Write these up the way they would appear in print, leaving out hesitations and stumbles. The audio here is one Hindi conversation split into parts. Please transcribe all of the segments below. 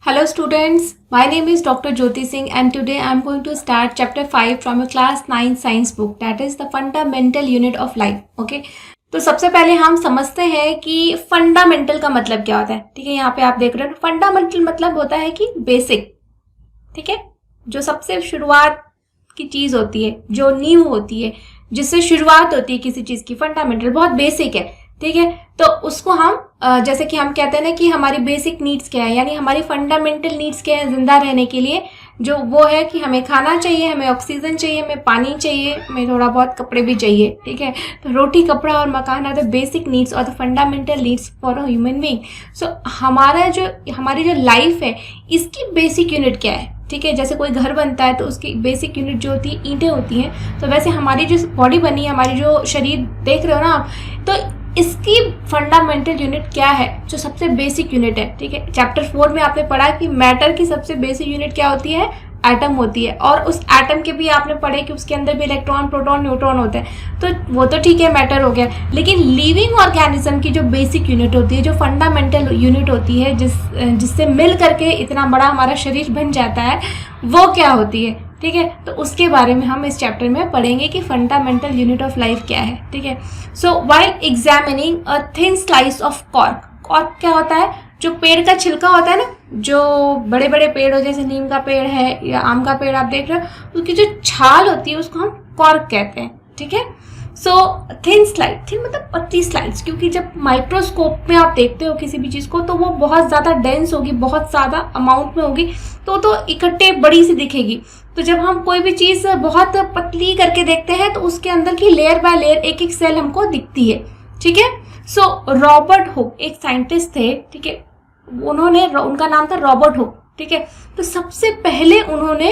Hello students, my name is Dr. Jyoti Singh and today I am going to start chapter 5 from your class 9 science book, that is the fundamental unit of life. Okay? तो सबसे पहले हम समझते हैं कि फंडामेंटल का मतलब क्या होता है. ठीक है, यहाँ पे आप देख रहे हो फंडामेंटल मतलब होता है कि बेसिक. ठीक है, जो सबसे शुरुआत की चीज होती है, जो नींव होती है, जिससे शुरुआत होती है किसी चीज की, फंडामेंटल बहुत बेसिक है. ठीक है, तो उसको हम जैसे कि हम कहते हैं ना कि हमारी बेसिक नीड्स क्या है, यानी हमारी फंडामेंटल नीड्स क्या है जिंदा रहने के लिए, जो वो है कि हमें खाना चाहिए, हमें ऑक्सीजन चाहिए, हमें पानी चाहिए, हमें थोड़ा बहुत कपड़े भी चाहिए. ठीक है, तो रोटी कपड़ा और मकान आर द बेसिक नीड्स और the fundamental needs for a human being. So हमारी जो लाइफ है इसकी बेसिक यूनिट क्या है. ठीक है, जैसे कोई घर बनता है तो उसकी बेसिक यूनिट जो होती है ईंटें होती हैं, तो वैसे हमारी जो बॉडी बनी है, हमारी जो शरीर देख रहे हो ना आप, तो इसकी फंडामेंटल यूनिट क्या है, जो सबसे बेसिक यूनिट है. ठीक है, चैप्टर 4 में आपने पढ़ा कि मैटर की सबसे बेसिक यूनिट क्या होती है, एटम होती है. और उस एटम के भी आपने पढ़े कि उसके अंदर भी इलेक्ट्रॉन, प्रोटॉन, न्यूट्रॉन होते हैं. तो वो तो ठीक है, मैटर हो गया. लेकिन लिविंग ऑर्गेनिज्म की जो बेसिक यूनिट होती है, जो फंडामेंटल यूनिट होती है, जिससे मिल करके इतना बड़ा हमारा शरीर बन जाता है, वो क्या होती है. ठीक है, तो उसके बारे में हम इस चैप्टर में पढ़ेंगे कि फंडामेंटल यूनिट ऑफ लाइफ क्या है. ठीक है, सो while examining a thin slice of cork. Cork क्या होता है, जो पेड़ का छिलका होता है ना, जो बड़े बड़े पेड़ हो, जैसे नीम का पेड़ है या आम का पेड़ आप देख रहे हो, उसकी जो छाल होती है उसको हम कॉर्क कहते हैं. ठीक है, सो थिन स्लाइड, थिन मतलब पतली स्लाइड्स, क्योंकि जब माइक्रोस्कोप में आप देखते हो किसी भी चीज़ को तो वो बहुत ज़्यादा डेंस होगी, बहुत ज़्यादा अमाउंट में होगी, तो इकट्ठे बड़ी सी दिखेगी. तो जब हम कोई भी चीज़ बहुत पतली करके देखते हैं तो उसके अंदर की लेयर बाय लेयर एक एक सेल हमको दिखती है. ठीक है, सो रॉबर्ट हुक एक साइंटिस्ट थे. ठीक है, उनका नाम था रॉबर्ट हुक. ठीक है, तो सबसे पहले उन्होंने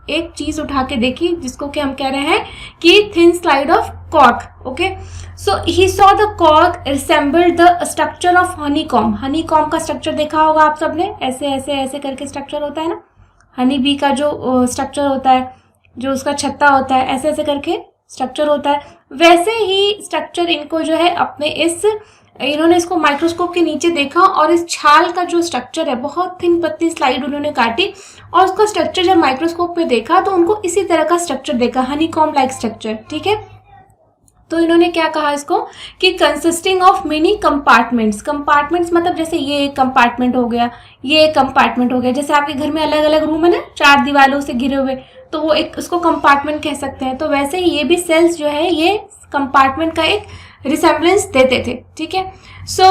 एक चीज उठा के देखी जिसको कि हम कह रहे हैं कि thin slide of cork. Okay, so he saw the cork resembled the structure of honeycomb. Honeycomb का स्ट्रक्चर देखा होगा आप सबने, ऐसे ऐसे ऐसे करके स्ट्रक्चर होता है ना, हनी बी का जो स्ट्रक्चर होता है, जो उसका छत्ता होता है, ऐसे ऐसे करके स्ट्रक्चर होता है. वैसे ही स्ट्रक्चर इनको जो है इन्होंने इसको माइक्रोस्कोप के नीचे देखा और इस छाल का जो स्ट्रक्चर है, बहुत थिन पतली स्लाइड उन्होंने काटी और उसका स्ट्रक्चर जब माइक्रोस्कोप में देखा तो उनको इसी तरह का स्ट्रक्चर देखा, हनीकॉम लाइक स्ट्रक्चर. ठीक है, तो इन्होंने क्या कहा इसको कि consisting of many compartments. Compartments मतलब जैसे ये एक कंपार्टमेंट हो गया, ये एक कंपार्टमेंट हो गया, जैसे आपके घर में अलग अलग रूम है ना, 4 दीवारों से घिरे हुए, तो वो एक उसको कंपार्टमेंट कह सकते हैं. तो वैसे ही ये भी सेल्स जो है ये कंपार्टमेंट का एक रिसेम्बलेंस देते थे. ठीक है, so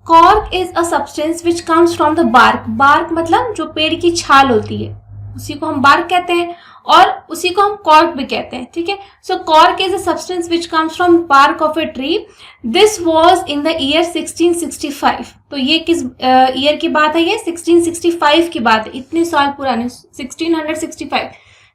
cork is a substance which comes from the bark. Bark मतलब जो पेड़ की छाल होती है उसी को हम बार्क कहते हैं और उसी को हम कॉर्क भी कहते हैं. ठीक है, so cork is a substance which comes from bark of a tree. This was in the year 1665. तो ये किस ईयर की बात है, ये 1665 की बात है, इतने साल पुराने, 1665.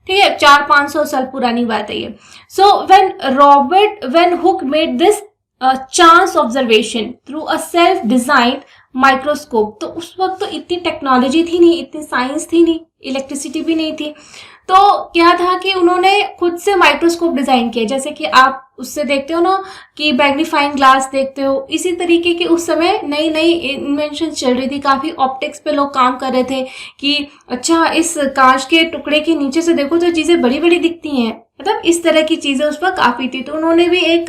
ठीक है, 400-500 साल पुरानी बात है ये. So when hook made this chance observation through a self designed microscope. तो उस वक्त तो इतनी टेक्नोलॉजी थी नहीं, इतनी साइंस थी नहीं, इलेक्ट्रिसिटी भी नहीं थी. तो क्या था कि उन्होंने खुद से माइक्रोस्कोप डिजाइन किया, जैसे कि आप उससे देखते हो ना कि मैग्नीफाइंग ग्लास देखते हो, इसी तरीके की उस समय नई नई इन्वेंशन चल रही थी. काफी ऑप्टिक्स पे लोग काम कर रहे थे कि अच्छा इस कांच के टुकड़े के नीचे से देखो तो चीजें बड़ी बड़ी दिखती हैं, मतलब इस तरह की चीजें उस पर काफी थी. तो उन्होंने भी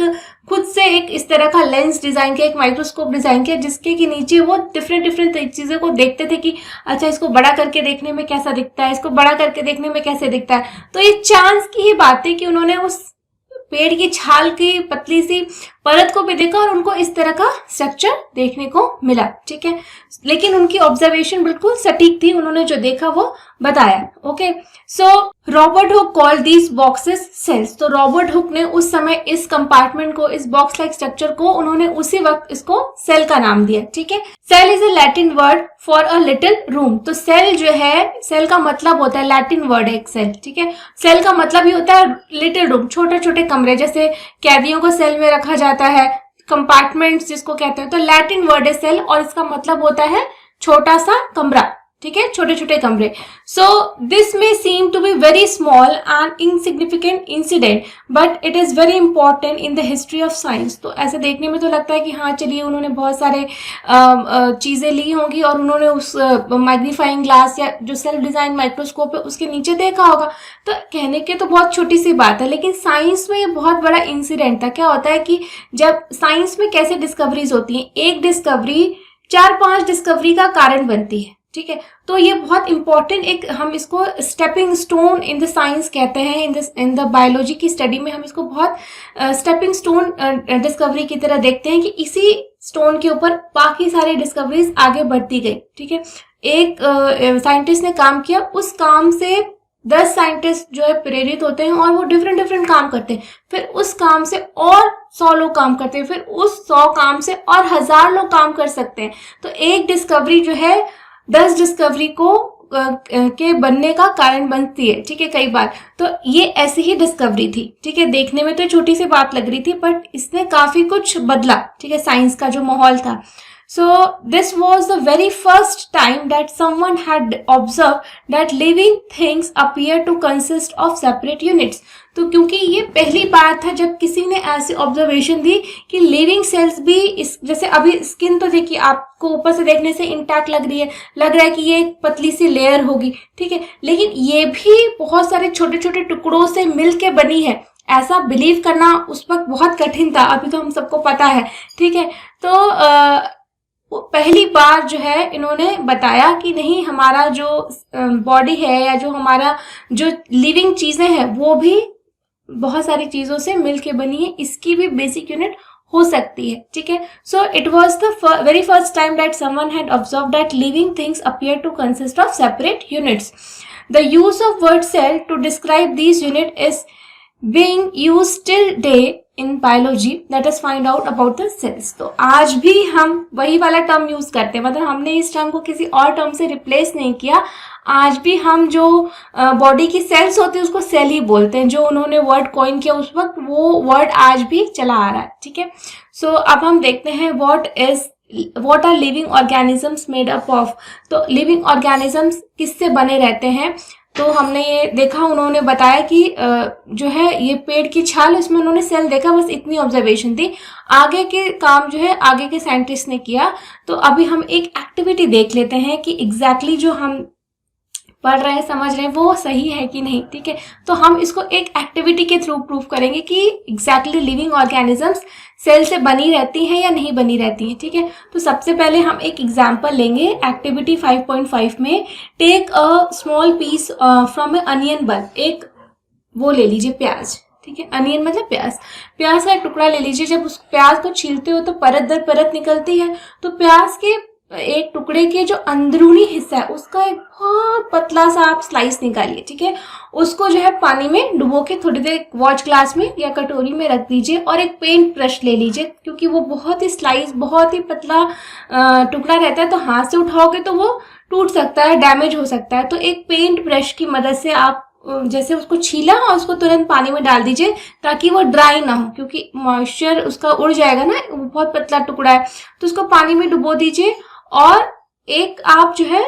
खुद से एक इस तरह का लेंस डिजाइन किया, एक माइक्रोस्कोप डिजाइन किया, जिसके कि नीचे वो डिफरेंट चीजों को देखते थे कि अच्छा इसको बड़ा करके देखने में कैसा दिखता है, इसको बड़ा करके देखने में कैसे दिखता है. तो ये चांस की ही बात है कि उन्होंने उस पेड़ की छाल की पतली सी परत को भी देखा और उनको इस तरह का स्ट्रक्चर देखने को मिला. ठीक है, लेकिन उनकी ऑब्जर्वेशन बिल्कुल सटीक थी, उन्होंने जो देखा वो बताया. Okay, so Robert Hooke called these boxes cells. तो रॉबर्ट हुक ने उस समय इस कंपार्टमेंट को, इस बॉक्स लाइक स्ट्रक्चर को, उन्होंने उसी वक्त इसको सेल का नाम दिया. ठीक है, cell is a Latin word for a little room. तो सेल जो है, सेल का मतलब होता है, लैटिन वर्ड है एक सेल. ठीक है, सेल का मतलब ही होता है लिटिल रूम, छोटे छोटे कमरे, जैसे कैदियों को सेल में रखा जाता है, कंपार्टमेंट्स जिसको कहते हैं. तो लैटिन वर्ड है सेल और इसका मतलब होता है छोटा सा कमरा. ठीक है, छोटे छोटे कमरे। So this may seem to be very small and insignificant incident but it is very important in the history of science. तो ऐसे देखने में तो लगता है कि हाँ चलिए उन्होंने बहुत सारे चीज़ें ली होंगी और उन्होंने उस मैग्नीफाइंग ग्लास या जो सेल्फ डिज़ाइन माइक्रोस्कोप है उसके नीचे देखा होगा, तो कहने के तो बहुत छोटी सी बात है, लेकिन साइंस में ये बहुत बड़ा इंसिडेंट था। क्या होता है कि जब साइंस में कैसे डिस्कवरीज होती हैं, एक डिस्कवरी 4-5 डिस्कवरी का कारण बनती है, ठीक है। तो ये बहुत इंपॉर्टेंट एक, हम इसको stepping stone in the science कहते हैं, इन द बायोलॉजी की स्टडी में हम इसको बहुत स्टेपिंग स्टोन डिस्कवरी की तरह देखते हैं कि इसी स्टोन के ऊपर बाकी सारी डिस्कवरीज आगे बढ़ती गई, ठीक है। एक साइंटिस्ट ने काम किया, उस काम से 10 साइंटिस्ट जो है प्रेरित होते हैं और वो डिफरेंट डिफरेंट काम करते हैं, फिर उस काम से और 100 लोग काम करते हैं, फिर उस 100 काम से और 1000 लोग काम कर सकते हैं। तो एक डिस्कवरी जो है 10 डिस्कवरी को के बनने का कारण बनती है, ठीक है, कई बार। तो ये ऐसी ही डिस्कवरी थी, ठीक है, देखने में तो छोटी सी बात लग रही थी बट इसने काफी कुछ बदला, ठीक है, साइंस का जो माहौल था। So this was the very first time that someone had observed that living things appear to consist of separate units. तो क्योंकि ये पहली बार था जब किसी ने ऐसी ऑब्जर्वेशन दी कि लिविंग सेल्स भी इस, जैसे अभी स्किन तो देखिए आपको ऊपर से देखने से इंटैक्ट लग रही है, लग रहा है कि ये एक पतली सी लेयर होगी, ठीक है, लेकिन ये भी बहुत सारे छोटे छोटे टुकड़ों से मिल के बनी है। ऐसा बिलीव करना उस वक्त बहुत कठिन था, अभी तो हम सबको पता है, ठीक है। तो पहली बार जो है इन्होंने बताया कि नहीं, हमारा जो बॉडी है या जो हमारा जो लिविंग चीजें हैं वो भी बहुत सारी चीजों से मिलके बनी है, इसकी भी बेसिक यूनिट हो सकती है, ठीक है। So it was the very first time that someone had observed that living things appear to consist of separate units. The use of word cell to describe these unit is being used till day in biology, let us find out about the cells। तो आज भी हम वही वाला टर्म यूज करते हैं, मतलब हमने इस टर्म को किसी और टर्म से रिप्लेस नहीं किया। आज भी हम जो बॉडी की सेल्स होती है उसको सेल ही बोलते हैं, जो उन्होंने वर्ड कॉइन किया उस वक्त वो वर्ड आज भी चला आ रहा है, ठीक है। सो अब हम देखते हैं what are living organisms made up of. तो लिविंग ऑर्गेनिजम्स किससे बने रहते हैं, तो हमने ये देखा, उन्होंने बताया कि जो है ये पेड़ की छाल, इसमें उन्होंने सेल देखा, बस इतनी ऑब्जर्वेशन थी। आगे के काम जो है आगे के साइंटिस्ट ने किया। तो अभी हम एक एक्टिविटी देख लेते हैं कि एग्जैक्टली जो हम पढ़ रहे हैं, समझ रहे हैं, वो सही है कि नहीं, ठीक है। तो हम इसको एक एक्टिविटी के थ्रू प्रूव करेंगे कि एग्जैक्टली लिविंग ऑर्गेनिजम्स सेल से बनी रहती हैं या नहीं बनी रहती हैं, ठीक है। तो सबसे पहले हम एक एग्जाम्पल लेंगे एक्टिविटी 5.5 में। Take a small piece from a onion bulb. एक वो ले लीजिए प्याज, ठीक है, अनियन मतलब प्याज, प्याज का एक टुकड़ा ले लीजिए। जब उस प्याज को छीलते हो तो परत दर परत निकलती है, तो प्याज के एक टुकड़े के जो अंदरूनी हिस्सा है उसका एक बहुत पतला सा आप स्लाइस निकालिए, ठीक है। उसको जो है पानी में डुबो के थोड़ी देर वॉच ग्लास में या कटोरी में रख दीजिए और एक पेंट ब्रश ले लीजिए, क्योंकि वो बहुत ही स्लाइस, बहुत ही पतला टुकड़ा रहता है, तो हाथ से उठाओगे तो वो टूट सकता है, डैमेज हो सकता है। तो एक पेंट ब्रश की मदद से आप जैसे उसको छीला और उसको तुरंत पानी में डाल दीजिए ताकि वो ड्राई ना हो, क्योंकि मॉइस्चर उसका उड़ जाएगा ना, वो बहुत पतला टुकड़ा है। तो उसको पानी में डुबो दीजिए और एक आप जो है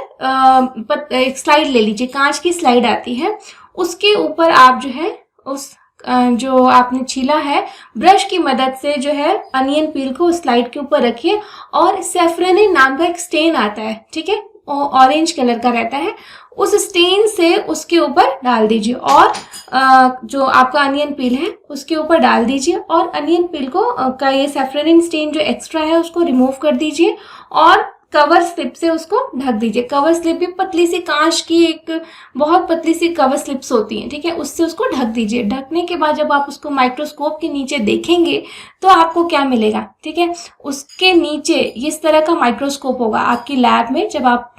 एक स्लाइड ले लीजिए, कांच की स्लाइड आती है, उसके ऊपर आप जो है उस जो आपने छीला है ब्रश की मदद से जो है अनियन पील को उस स्लाइड के ऊपर रखिए और सेफ्रोनिन नाम का एक स्टेन आता है, ठीक है, ऑरेंज कलर का रहता है, उस स्टेन से उसके ऊपर डाल दीजिए और जो आपका अनियन पील है उसके ऊपर डाल दीजिए और अनियन पील को का ये सेफ्रोनिन स्टेन जो एक्स्ट्रा है उसको रिमूव कर दीजिए और कवर स्लिप से उसको ढक दीजिए। कवर स्लिप भी पतली सी कांच की एक बहुत पतली सी कवर स्लिप्स होती हैं, ठीक है, उससे उसको ढक दीजिए। ढकने के बाद जब आप उसको माइक्रोस्कोप के नीचे देखेंगे तो आपको क्या मिलेगा, ठीक है, उसके नीचे इस तरह का माइक्रोस्कोप होगा आपकी लैब में। जब आप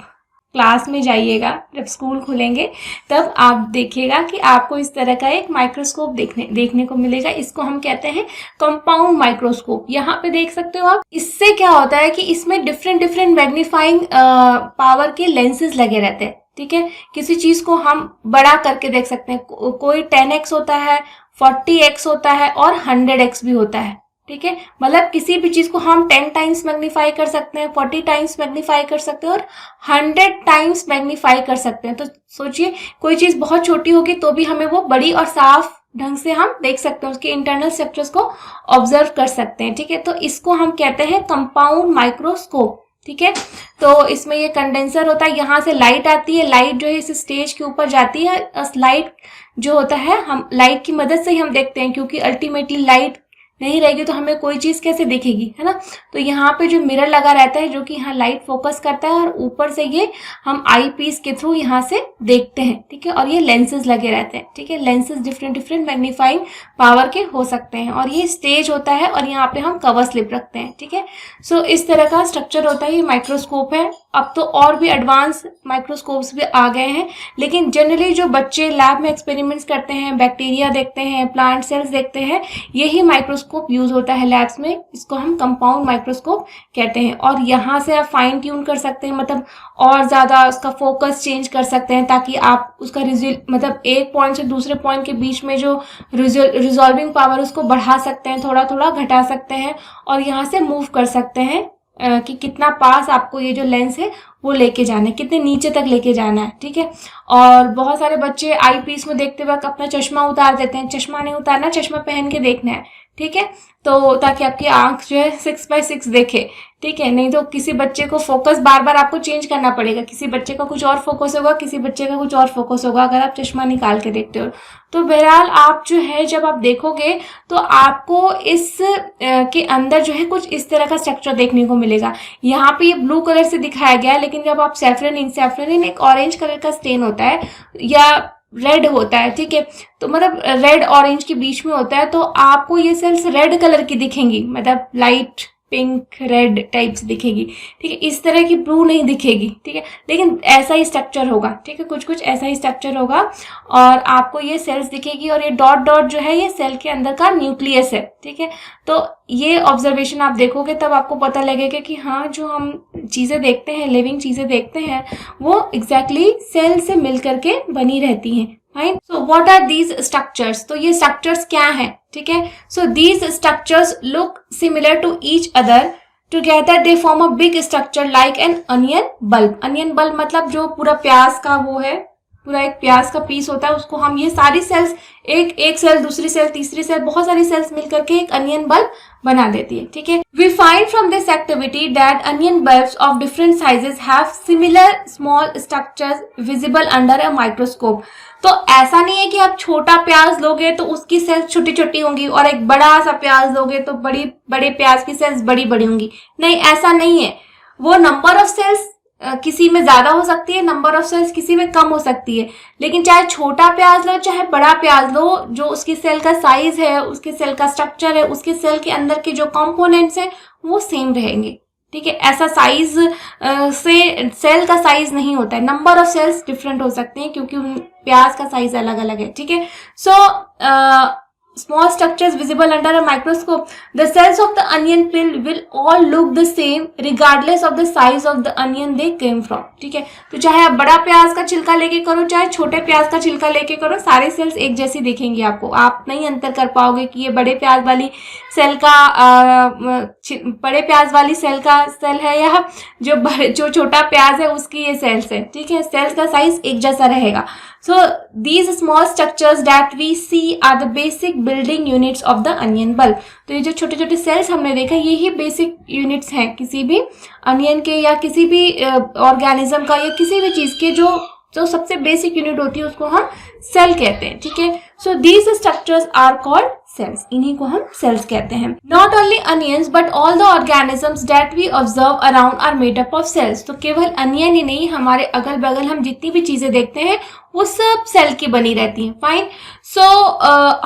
क्लास में जाइएगा, जब स्कूल खुलेंगे तब आप देखिएगा कि आपको इस तरह का एक माइक्रोस्कोप देखने को मिलेगा। इसको हम कहते हैं कंपाउंड माइक्रोस्कोप। यहाँ पे देख सकते हो आप। इससे क्या होता है कि इसमें डिफरेंट मैग्नीफाइंग पावर के लेंसेज लगे रहते हैं, ठीक है। किसी चीज को हम बड़ा करके देख सकते हैं, कोई 10x होता है, 40x होता है और 100x भी होता है, ठीक है, मतलब किसी भी चीज को हम 10 टाइम्स मैग्नीफाई कर सकते हैं, 40 टाइम्स मैग्नीफाई कर सकते हैं और 100 टाइम्स मैग्नीफाई कर सकते हैं। तो सोचिए कोई चीज बहुत छोटी होगी तो भी हमें वो बड़ी और साफ ढंग से हम देख सकते हैं, उसके इंटरनल स्ट्रक्चर्स को ऑब्जर्व कर सकते हैं। ठीक है, तो इसको हम कहते हैं कंपाउंड माइक्रोस्कोप। ठीक है, तो इसमें ये कंडेंसर होता है, यहाँ से लाइट आती है, लाइट जो है इस स्टेज के ऊपर जाती है। लाइट जो होता है, हम लाइट की मदद से ही हम देखते हैं, क्योंकि अल्टीमेटली लाइट नहीं रहेगी तो हमें कोई चीज कैसे दिखेगी, है ना। तो यहाँ पे जो मिरर लगा रहता है जो कि यहाँ लाइट फोकस करता है और ऊपर से ये हम आई पीस के थ्रू यहाँ से देखते हैं। ठीक है, और ये लेंसेज लगे रहते हैं। ठीक है, lenses different different magnifying power के हो सकते हैं और ये स्टेज होता है और यहाँ पे हम कवर स्लिप रखते हैं। ठीक है, सो इस तरह का स्ट्रक्चर होता है, ये माइक्रोस्कोप है। अब तो और भी एडवांस माइक्रोस्कोप्स भी आ गए हैं, लेकिन जनरली जो बच्चे लैब में एक्सपेरिमेंट्स करते हैं, बैक्टीरिया देखते हैं, प्लांट सेल्स देखते हैं, यही माइक्रोस्कोप यूज होता है लैब्स में। इसको हम कंपाउंड माइक्रोस्कोप कहते हैं और यहाँ से आप फाइन ट्यून कर सकते हैं, मतलब और ज्यादा उसका फोकस चेंज कर सकते हैं, ताकि आप उसका मतलब एक पॉइंट से दूसरे पॉइंट के बीच में जो रिजॉल्विंग पावर उसको बढ़ा सकते हैं, थोड़ा थोड़ा घटा सकते हैं और यहाँ से मूव कर सकते हैं कि कितना पास आपको ये जो लेंस है वो लेके जाना है, कितने नीचे तक लेके जाना है। ठीक है, और बहुत सारे बच्चे आई पीस में देखते वक्त अपना चश्मा उतार देते हैं। चश्मा नहीं उतारना, चश्मा पहन के देखना है। ठीक है, तो ताकि आपकी आंख जो है 6x6 देखे। ठीक है, नहीं तो किसी बच्चे को फोकस बार बार आपको चेंज करना पड़ेगा, किसी बच्चे का कुछ और फोकस होगा, किसी बच्चे का कुछ और फोकस होगा अगर आप चश्मा निकाल के देखते हो। तो बहरहाल आप जो है जब आप देखोगे तो आपको इस के अंदर जो है कुछ इस तरह का स्ट्रक्चर देखने को मिलेगा। यहाँ पे ये ब्लू कलर से दिखाया गया है, लेकिन जब आप सैफरनिन एक ऑरेंज कलर का स्टेन होता है या रेड होता है। ठीक है, तो मतलब रेड ऑरेंज के बीच में होता है, तो आपको ये सेल्स रेड कलर की दिखेंगी, मतलब लाइट पिंक रेड टाइप्स दिखेगी। ठीक है, इस तरह की ब्लू नहीं दिखेगी। ठीक है, लेकिन ऐसा ही स्ट्रक्चर होगा। ठीक है, कुछ कुछ ऐसा ही स्ट्रक्चर होगा और आपको ये सेल्स दिखेगी और ये डॉट डॉट जो है ये सेल के अंदर का न्यूक्लियस है। ठीक है, तो ये ऑब्जर्वेशन आप देखोगे तब आपको पता लगेगा कि हाँ, जो हम चीजें देखते हैं, लिविंग चीजें देखते हैं, वो एग्जैक्टली सेल से मिल करके बनी रहती हैं। Fine, so what are these structures? तो ये स्ट्रक्चर्स क्या हैं? ठीक है, so these structures look similar to each other, together they form a big structure like an onion bulb. Onion bulb मतलब जो पूरा प्याज का वो है, पूरा एक प्याज का पीस होता है, उसको हम ये सारी सेल्स एक सेल, दूसरी सेल, तीसरी सेल, बहुत सारी सेल्स मिलकर के एक अनियन बल्ब बना देती है। ठीक है, we find from this activity that onion bulbs of different sizes have similar small structures visible under a microscope. तो ऐसा नहीं है कि आप छोटा प्याज लोगे तो उसकी सेल्स छोटी छोटी होंगी और एक बड़ा सा प्याज लोगे तो बड़े प्याज की सेल्स बड़ी बड़ी होंगी। नहीं, ऐसा नहीं है। वो नंबर ऑफ सेल्स किसी में ज्यादा हो सकती है, नंबर ऑफ सेल्स किसी में कम हो सकती है, लेकिन चाहे छोटा प्याज लो चाहे बड़ा प्याज लो, जो उसकी सेल का साइज है, उसके सेल का स्ट्रक्चर है, उसके सेल के अंदर के जो कंपोनेंट्स हैं वो सेम रहेंगे। ठीक है, ऐसा साइज से सेल का साइज नहीं होता है, नंबर ऑफ सेल्स डिफरेंट हो सकते हैं क्योंकि प्याज का साइज अलग अलग है। ठीक है, सो small structures visible under a microscope, the cells of the onion peel will all look the same regardless of the size of the onion they came from. ठीक है, तो चाहे आप बड़ा प्याज का छिलका लेके करो चाहे छोटे प्याज का छिलका लेके करो, सारे सेल्स एक जैसी दिखेंगी आपको। आप नहीं अंतर कर पाओगे कि ये बड़े प्याज वाली सेल का बड़े प्याज वाली सेल का सेल है या जो छोटा प्याज है उसकी ये सेल्स है। ठीक है, सेल्स का साइज एक जैसा रहेगा। So these small structures that we see are the basic building units of the onion bulb. तो ये जो छोटे छोटे सेल्स हमने देखा यही बेसिक यूनिट्स हैं किसी भी अनियन के या किसी भी ऑर्गेनिज्म का या किसी भी चीज के जो सबसे बेसिक यूनिट होती है उसको हम सेल कहते हैं। ठीक है, so these structures are called cells, इन्हीं को हम सेल्स कहते हैं। Not only onions but all the organisms that we observe around are made up of cells. तो केवल अनियन ही नहीं, हमारे अगल बगल हम जितनी भी चीजें देखते हैं वो सब सेल की बनी रहती हैं। Fine, so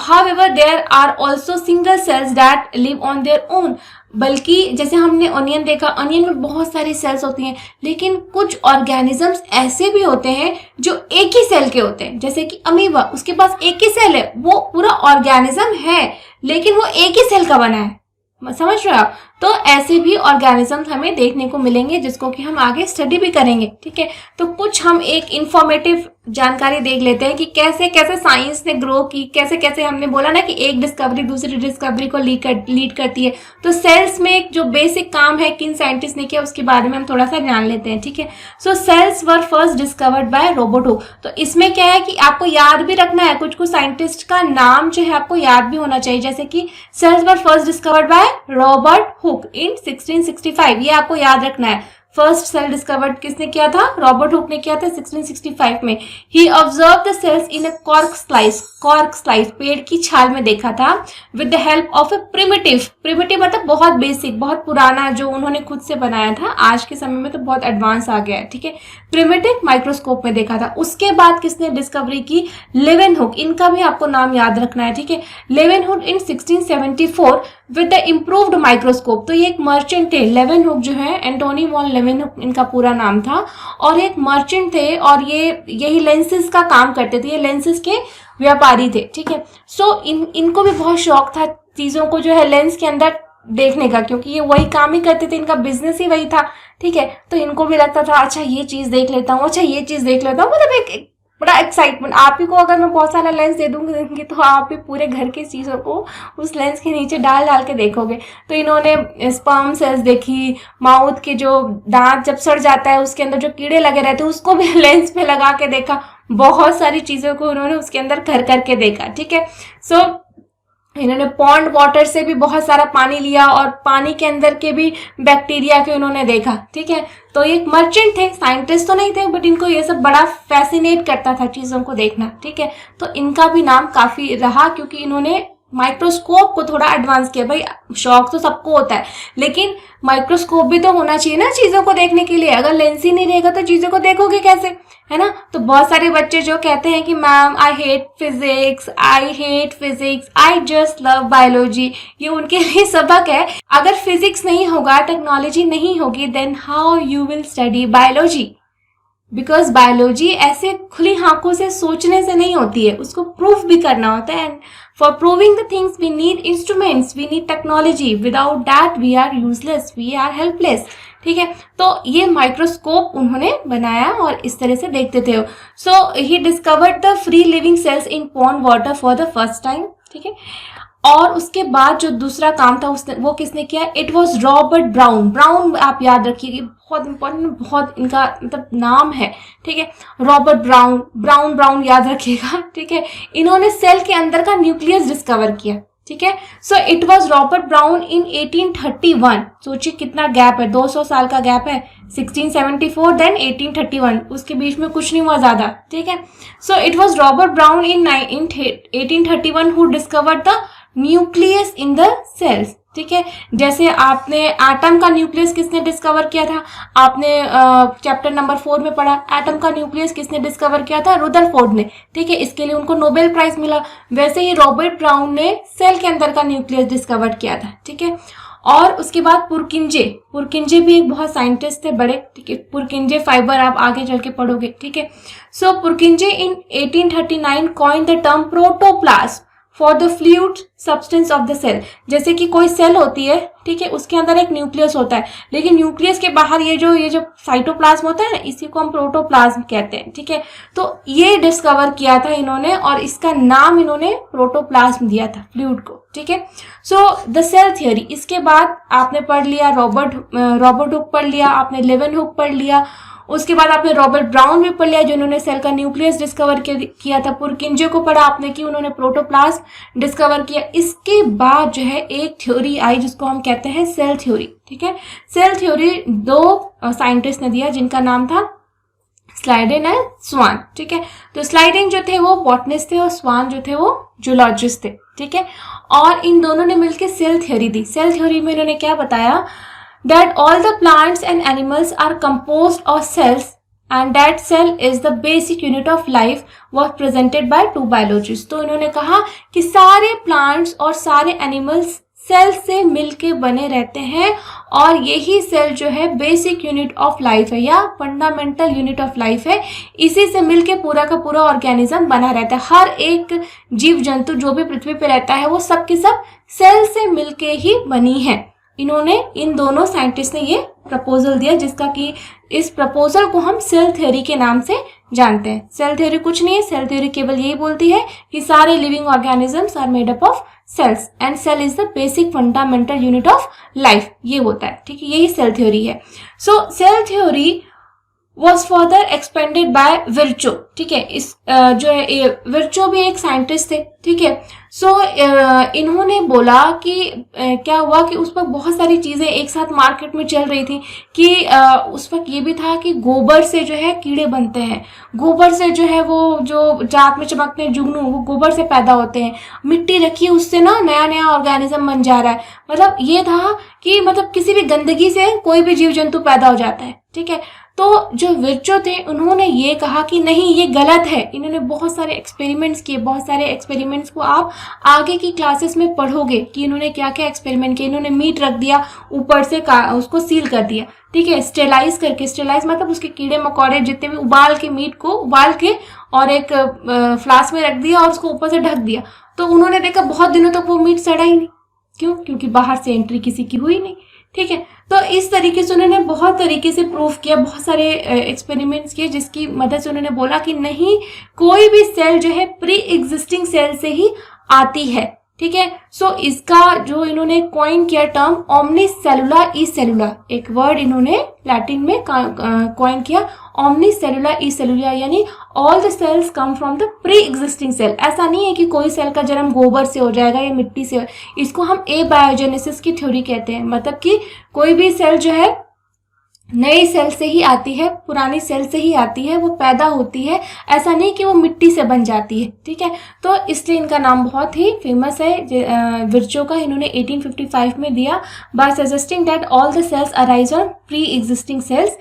however there are also single cells that live on their own. बल्कि जैसे हमने ऑनियन देखा, ऑनियन में बहुत सारी सेल्स होती हैं, लेकिन कुछ ऑर्गेनिजम्स ऐसे भी होते हैं जो एक ही सेल के होते हैं, जैसे कि अमीबा, उसके पास एक ही सेल है, वो पूरा ऑर्गेनिज्म है लेकिन वो एक ही सेल का बना है। समझ रहे हो आप? तो ऐसे भी ऑर्गेनिजम्स हमें देखने को मिलेंगे जिसको कि हम आगे स्टडी भी करेंगे, ठीक है। तो कुछ हम एक इंफॉर्मेटिव जानकारी देख लेते हैं कि कैसे कैसे साइंस ने ग्रो की, कैसे कैसे हमने बोला ना कि एक डिस्कवरी दूसरी डिस्कवरी को लीड करती है। तो सेल्स में जो बेसिक काम है किन साइंटिस्ट ने किया उसके बारे में हम थोड़ा सा जान लेते हैं, ठीक है। So cells were first discovered by Robert Hooke. तो इसमें क्या है कि आपको याद भी रखना है, कुछ कुछ साइंटिस्ट का नाम जो है आपको याद भी होना चाहिए, जैसे कि cells were first discovered by Robert Hooke in 1665, ये आपको याद रखना है। फर्स्ट सेल डिस्कवर्ड किसने किया था? रॉबर्ट हुक ने किया था 1665 में। He observe the cells in a cork slice पेड़ की छाल में देखा था with the help of a primitive मतलब बहुत बेसिक, बहुत पुराना, जो उन्होंने खुद से बनाया था। आज के समय में तो बहुत एडवांस आ गया है, ठीक है। प्रिमिटिव माइक्रोस्कोप में देखा था। उसके बाद किसने डिस्कवरी की? लेवेनहुक। इनका भी आपको नाम याद रखना है, ठीक है। लेवेनहुक इन 1674 विद द इम्प्रूव्ड माइक्रोस्कोप। तो ये एक मर्चेंट थे, लेवेनहुक जो है, एंटोनी वॉन लेवेनहुक इनका पूरा नाम था, और एक मर्चेंट थे और ये यही लेंसेज का काम करते थे, ये लेंसेज के व्यापारी थे, ठीक है। सो इनको भी बहुत शौक था चीजों को जो है लेंस के अंदर देखने का, क्योंकि ये वही काम ही करते थे, इनका बिजनेस ही वही था, ठीक है। तो इनको भी लगता था अच्छा ये चीज देख लेता हूँ, अच्छा ये चीज देख लेता हूँ, मतलब एक बड़ा एक्साइटमेंट। आप ही को अगर मैं बहुत सारा लेंस दे दूंगी तो आप भी पूरे घर की चीज़ों को उस लेंस के नीचे डाल के देखोगे। तो इन्होंने स्पर्म सेल्स देखी, माउथ के जो दांत जब सड़ जाता है उसके अंदर जो कीड़े लगे रहते हैं उसको भी लेंस पे लगा के देखा। बहुत सारी चीज़ों को उन्होंने उसके अंदर करके देखा, ठीक है। सो इन्होंने पॉन्ड वाटर से भी बहुत सारा पानी लिया और पानी के अंदर के भी बैक्टीरिया के उन्होंने देखा, ठीक है। तो ये एक मर्चेंट थे, साइंटिस्ट तो नहीं थे, बट इनको ये सब बड़ा फैसिनेट करता था चीज़ों को देखना, ठीक है। तो इनका भी नाम काफ़ी रहा क्योंकि इन्होंने माइक्रोस्कोप को थोड़ा एडवांस किया। भाई शौक तो सबको होता है, लेकिन माइक्रोस्कोप भी तो होना चाहिए ना चीज़ों को देखने के लिए। अगर लेंस ही नहीं रहेगा तो चीज़ों को देखोगे कैसे, है ना। तो बहुत सारे बच्चे जो कहते हैं कि ma'am I hate physics, I just love biology, ये उनके लिए सबक है। अगर फिजिक्स नहीं होगा, टेक्नोलॉजी नहीं होगी, then how you will study biology? Because biology ऐसे खुली आंखों से सोचने से नहीं होती है, उसको प्रूफ भी करना होता है। And for proving the things we need instruments, we need technology, without that we are useless, we are helpless, ठीक है। तो ये माइक्रोस्कोप उन्होंने बनाया और इस तरह से देखते थे। So he discovered the free living cells in pond water for the first time, ठीक है। और उसके बाद जो दूसरा काम था उसने वो किसने किया? It was Robert brown. आप याद रखिए, बहुत इंपॉर्टेंट, बहुत इनका मतलब नाम है, ठीक है। रॉबर्ट ब्राउन याद रखिएगा, ठीक है। इन्होंने सेल के अंदर का न्यूक्लियस डिस्कवर किया, ठीक है। So it was Robert Brown in 1831। सोचिए कितना गैप है, 200 साल का गैप है। 1674 देन 1831, उसके बीच में कुछ नहीं हुआ ज्यादा, ठीक है। So it was Robert Brown in 1831 who discovered the nucleus in the cells, ठीक है। जैसे आपने एटम का न्यूक्लियस किसने डिस्कवर किया था? आपने चैप्टर नंबर 4 में पढ़ा। एटम का न्यूक्लियस किसने डिस्कवर किया था? रुदरफोर्ड ने, ठीक है। इसके लिए उनको नोबेल प्राइज मिला। वैसे ही रॉबर्ट ब्राउन ने सेल के अंदर का न्यूक्लियस डिस्कवर किया था, ठीक है। और उसके बाद पुरकिंजे भी एक बहुत साइंटिस्ट थे बड़े, ठीक है। पुरकिंजे फाइबर आप आगे चल के पढ़ोगे, ठीक है। So Purkinje in 1839 coined the term protoplasm for the fluid substance of the cell. जैसे कि कोई सेल होती है, ठीक है, उसके अंदर एक न्यूक्लियस होता है, लेकिन न्यूक्लियस के बाहर ये जो साइटोप्लाज्म होता है ना, इसी को हम प्रोटोप्लाज्म कहते हैं, ठीक है। तो ये डिस्कवर किया था इन्होंने और इसका नाम इन्होंने प्रोटोप्लाज्म दिया था फ्लूइड को, ठीक है। सो द सेल थियोरी, इसके बाद आपने पढ़ लिया रॉबर्ट हुक पढ़ लिया, आपने लेवेनहुक पढ़ लिया, उसके बाद आपने रॉबर्ट ब्राउन भी पढ़ लिया जिन्होंने सेल का न्यूक्लियस डिस्कवर किया था। पुरकिंजे को पढ़ा आपने कि उन्होंने प्रोटोप्लाज्म डिस्कवर किया। इसके बाद जो है एक थ्योरी आई जिसको हम कहते हैं सेल थ्योरी, ठीक है। सेल थ्योरी 2 साइंटिस्ट ने दिया जिनका नाम था स्लाइडेन एंड स्वान, ठीक है। तो स्लाइडेन जो थे वो बॉटनिस्ट थे और स्वान जो थे वो जूलॉजिस्ट थे, ठीक है। और इन दोनों ने मिलकर सेल थ्योरी दी। सेल थ्योरी में इन्होंने क्या बताया? That all the plants and animals are composed of cells and that cell is the basic unit of life was presented by 2 biologists। तो इन्होंने कहा कि सारे प्लांट्स और एनिमल्स एनिमल्स सेल से मिलके बने रहते हैं और यही सेल जो है बेसिक यूनिट ऑफ लाइफ है या फंडामेंटल यूनिट ऑफ लाइफ है। इसी से मिलके पूरा का पूरा ऑर्गेनिज्म बना रहता है। हर एक जीव जंतु जो भी पृथ्वी पे रहता है वो सब की सब सेल से मिलके ही बनी है। इन्होंने, इन दोनों साइंटिस्ट ने ये प्रपोजल दिया, जिसका कि इस प्रपोजल को हम सेल थ्योरी के नाम से जानते हैं। सेल थ्योरी कुछ नहीं है, सेल थ्योरी केवल यही बोलती है कि सारे living organisms are made up of cells and cell is the basic fundamental unit of life, ये होता है, ठीक है, यही सेल थ्योरी है। So cell theory was further expanded by Virchow, ठीक है, इस जो है विर्चो भी एक साइंटिस्ट थे, ठीक है। सो इन्होंने बोला कि क्या हुआ कि उस वक्त बहुत सारी चीज़ें एक साथ मार्केट में चल रही थी कि उस वक्त ये भी था कि गोबर से जो है कीड़े बनते हैं, गोबर से जो है वो जो जात में चमकते जुगनू वो गोबर से पैदा होते हैं, मिट्टी रखी उससे ना नया नया ऑर्गेनिज्म बन जा रहा है। मतलब ये था कि मतलब किसी भी गंदगी से कोई भी जीव जंतु पैदा हो जाता है, ठीक है। तो जो विर्चो थे उन्होंने ये कहा कि नहीं, ये गलत है। इन्होंने बहुत सारे एक्सपेरिमेंट्स किए, बहुत सारे एक्सपेरिमेंट्स को आप आगे की क्लासेस में पढ़ोगे कि इन्होंने क्या क्या एक्सपेरिमेंट किए। इन्होंने मीट रख दिया, ऊपर से उसको सील कर दिया, ठीक है, स्टेलाइज करके, स्टेलाइज मतलब उसके कीड़े मकोड़े जितने भी, उबाल के मीट को उबाल के और एक फ्लास्क में रख दिया और उसको ऊपर से ढक दिया। तो उन्होंने देखा बहुत दिनों तक वो मीट सड़ा ही नहीं। क्यों? क्योंकि बाहर से एंट्री किसी की हुई नहीं, ठीक है। तो इस तरीके से उन्होंने बहुत तरीके से प्रूव किया, बहुत सारे एक्सपेरिमेंट्स किए, जिसकी मदद से उन्होंने बोला कि नहीं, कोई भी सेल जो है प्री एग्जिस्टिंग सेल से ही आती है, ठीक है। सो इसका जो इन्होंने कॉइन किया टर्म ओमनी सेलुला ई सेलुला, एक वर्ड इन्होंने लैटिन में कॉइन किया, ओमनी सेलुला ई सेलुला, यानी all the cells come from the pre existing cell. ऐसा नहीं है कि कोई सेल का जन्म गोबर से हो जाएगा या मिट्टी से, इसको हम एबायोजेनेसिस की थ्योरी कहते हैं। मतलब कि कोई भी सेल जो है नई सेल से ही आती है, पुरानी सेल से ही आती है, वो पैदा होती है, ऐसा नहीं कि वो मिट्टी से बन जाती है, ठीक है। तो इसलिए इनका नाम बहुत ही फेमस है विर्चो का। इन्होंने 1855 में दिया by suggesting that all the cells arise on pre existing cells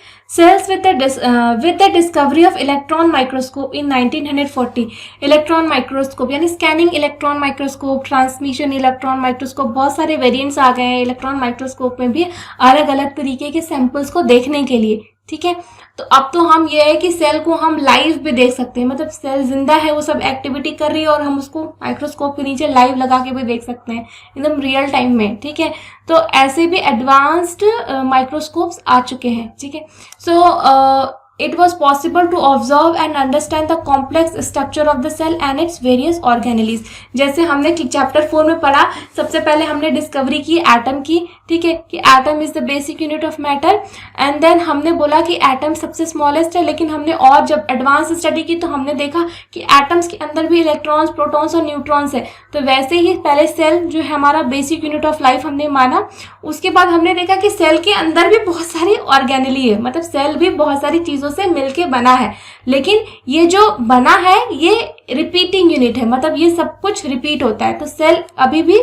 with the discovery of electron microscope in 1940। Electron microscope यानी scanning electron microscope, transmission electron microscope, बहुत सारे वेरिएंट्स आ गए हैं इलेक्ट्रॉन माइक्रोस्कोप में भी, अलग अलग तरीके के सैंपल्स को देखने के लिए, ठीक है। तो अब तो हम ये है कि सेल को हम लाइव भी देख सकते हैं, मतलब सेल जिंदा है, वो सब एक्टिविटी कर रही है और हम उसको माइक्रोस्कोप के नीचे लाइव लगा के भी देख सकते हैं एकदम रियल टाइम में, ठीक है। तो ऐसे भी एडवांस्ड माइक्रोस्कोप्स आ चुके हैं, ठीक है। सो it was possible to observe and understand the complex structure of the cell and its various organelles। जैसे हमने चैप्टर 4 में पढ़ा, सबसे पहले हमने डिस्कवरी की एटम की, ठीक है, कि atom is the basic unit of matter, and then हमने बोला कि एटम सबसे स्मॉलेस्ट है, लेकिन हमने और जब एडवांस स्टडी की तो हमने देखा कि एटम्स के अंदर भी इलेक्ट्रॉन्स, प्रोटॉन्स और न्यूट्रॉन्स है। तो वैसे ही पहले सेल जो है हमारा बेसिक यूनिट ऑफ लाइफ हमने माना, उसके बाद हमने देखा कि सेल के अंदर भी बहुत सारी ऑर्गेनेली है, मतलब सेल भी बहुत सारी चीजों से मिलके बना है, लेकिन ये जो बना है ये रिपीटिंग यूनिट है, मतलब ये सब कुछ रिपीट होता है। तो सेल अभी भी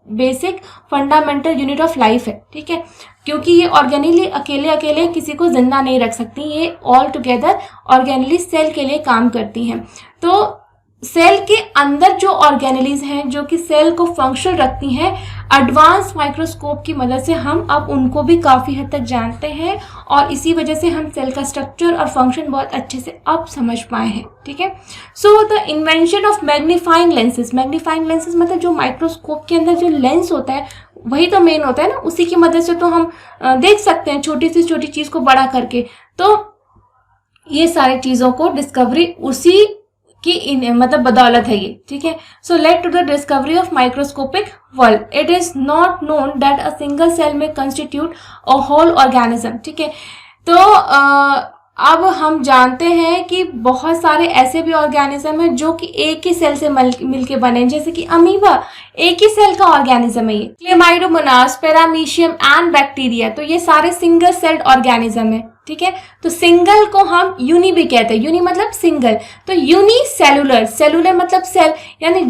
basic fundamental unit of life है, ठीक है, क्योंकि ये ऑर्गेनेली अकेले अकेले किसी को जिंदा नहीं रख सकती, ये ऑल टुगेदर ऑर्गेनेली सेल के लिए काम करती हैं। तो सेल के अंदर जो ऑर्गेनेलीज हैं जो कि सेल को फंक्शन रखती हैं, एडवांस माइक्रोस्कोप की मदद से हम अब उनको भी काफ़ी हद तक जानते हैं, और इसी वजह से हम सेल का स्ट्रक्चर और फंक्शन बहुत अच्छे से अब समझ पाए हैं, ठीक है। So the invention of magnifying lenses, magnifying lenses मतलब जो माइक्रोस्कोप के अंदर जो लेंस होता है वही तो मेन होता है ना, उसी की मदद से तो हम देख सकते हैं छोटी से छोटी चीज़ को बड़ा करके। तो ये सारी चीज़ों को डिस्कवरी उसी की मतलब बदौलत है ये, ठीक है। So led to the discovery of microscopic world, it is not known that a single cell may constitute a whole organism, ठीक है। तो अब हम जानते हैं कि बहुत सारे ऐसे भी ऑर्गेनिज्म हैं जो कि एक ही सेल से मिलके बने, जैसे कि अमीबा एक ही सेल का ऑर्गेनिज्म है ये, क्लेमाइडोमोनास, पैरामीशियम एंड बैक्टीरिया, तो ये सारे सिंगल सेल्ड ऑर्गेनिज्म है, ठीक है। तो सिंगल को हम यूनी भी कहते हैं, यूनी मतलब सिंगल, तो यूनी सेलुलर, सेलुलर मतलब सेल, यानी